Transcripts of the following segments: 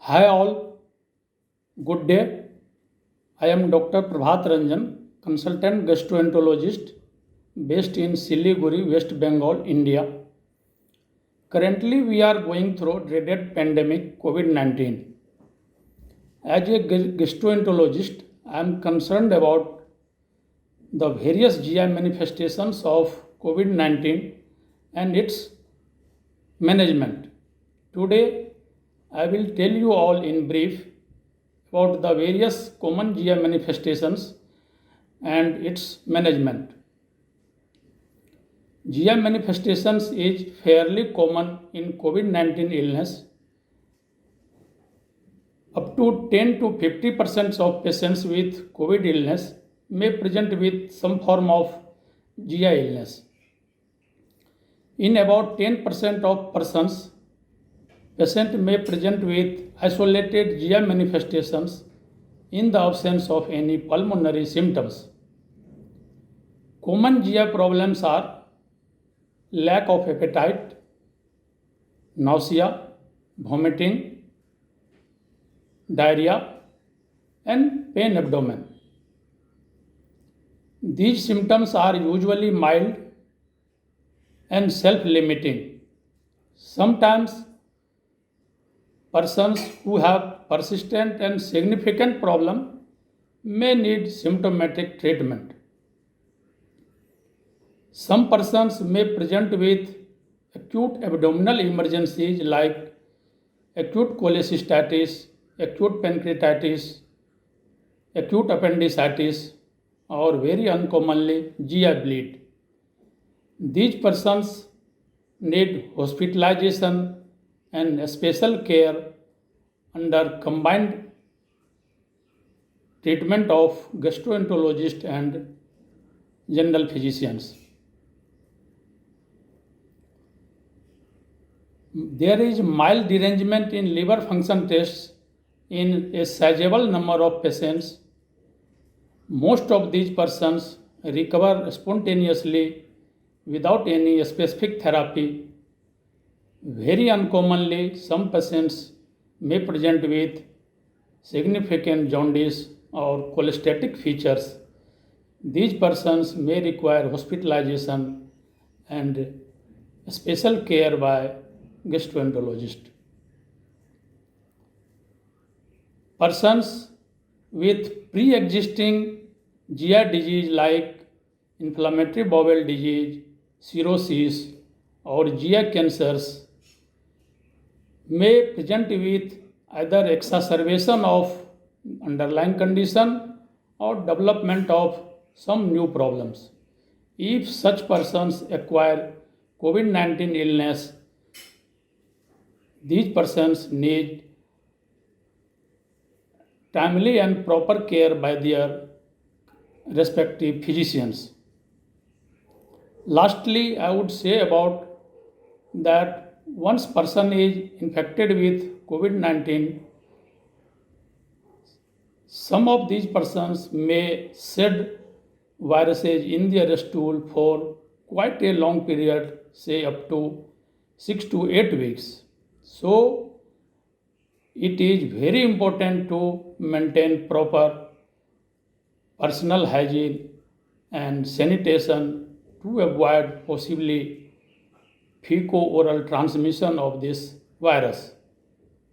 Hi all, good day. I am Dr. Prabhat Ranjan, consultant gastroenterologist based in Siliguri, West Bengal, India. Currently, we are going through dreaded pandemic COVID-19. As a gastroenterologist, I am concerned about the various GI manifestations of COVID-19 and its management. Today, I will tell you all in brief about the various common GI manifestations and its management. GI manifestations is fairly common in COVID-19 illness. Up to 10 to 50% of patients with COVID illness may present with some form of GI illness. In about 10% of persons, patient may present with isolated GI manifestations in the absence of any pulmonary symptoms. Common GI problems are lack of appetite, nausea, vomiting, diarrhea, and pain abdomen. These symptoms are usually mild and self-limiting. Sometimes persons who have persistent and significant problem may need symptomatic treatment. Some persons may present with acute abdominal emergencies like acute cholecystitis, acute pancreatitis, acute appendicitis, or very uncommonly GI bleed. These persons need hospitalization and special care under combined treatment of gastroenterologist and general physicians. There is mild derangement in liver function tests in a sizable number of patients. Most of these persons recover spontaneously without any specific therapy. Very uncommonly, some patients may present with significant jaundice or cholestatic features. These persons may require hospitalization and special care by gastroenterologist. Persons with pre-existing GI disease like inflammatory bowel disease, cirrhosis, or GI cancers may present with either exacerbation of underlying condition or development of some new problems. If such persons acquire COVID-19 illness, these persons need timely and proper care by their respective physicians. Lastly, I would say about that once person is infected with COVID-19, some of these persons may shed viruses in their stool for quite a long period, say up to 6 to 8 weeks. So, it is very important to maintain proper personal hygiene and sanitation to avoid possibly fecal-oral transmission of this virus.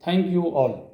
Thank you all.